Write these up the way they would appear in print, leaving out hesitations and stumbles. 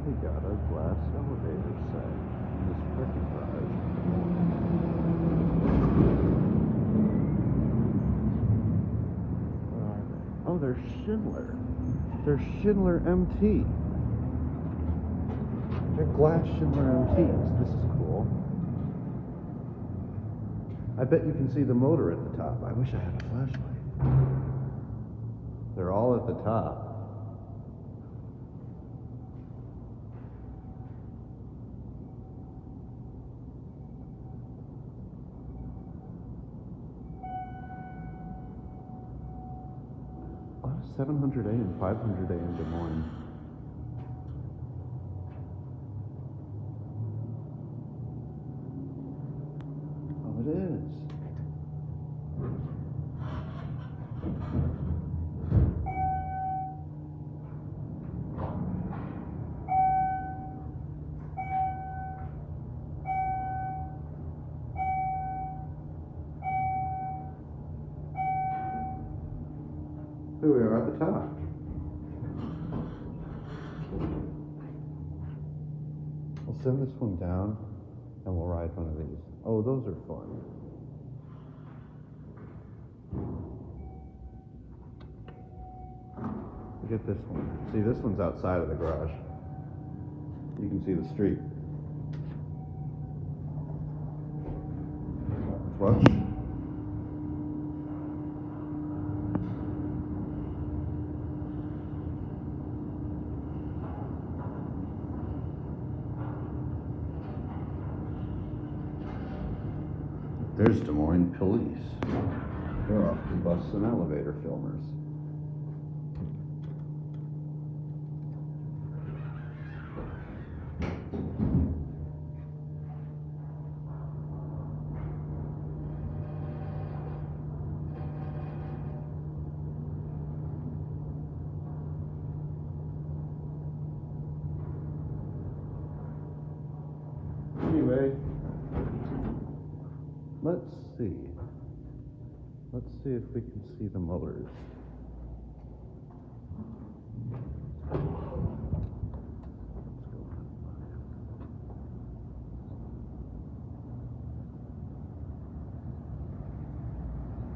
We got a glass elevator set in this parking garage. Where are they? Oh, they're Schindler. They're Schindler MT. They're glass Schindler MTs. This is cool. I bet you can see the motor at the top. I wish I had a flashlight. They're all at the top. A lot of 700A and 500A in Des Moines. Oh, it is. Here we are at the top. We'll send this one down and we'll ride one of these. Oh, those are fun. Look at this one. See, this one's outside of the garage. You can see the street. Watch. There's Des Moines police. They're off to bust some elevator filmers. Anyway, let's see. Let's see if we can see the motors.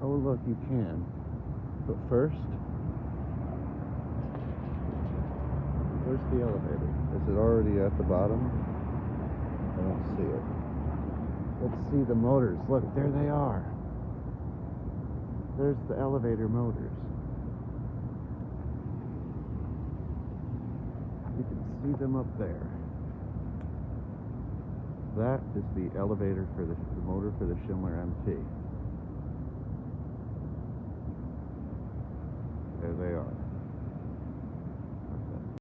Oh, look, you can. But first, where's the elevator? Is it already at the bottom? I don't see it. Let's see the motors. Look, there they are. There's the elevator motors. You can see them up there. That is the elevator for the motor for the Schindler MT.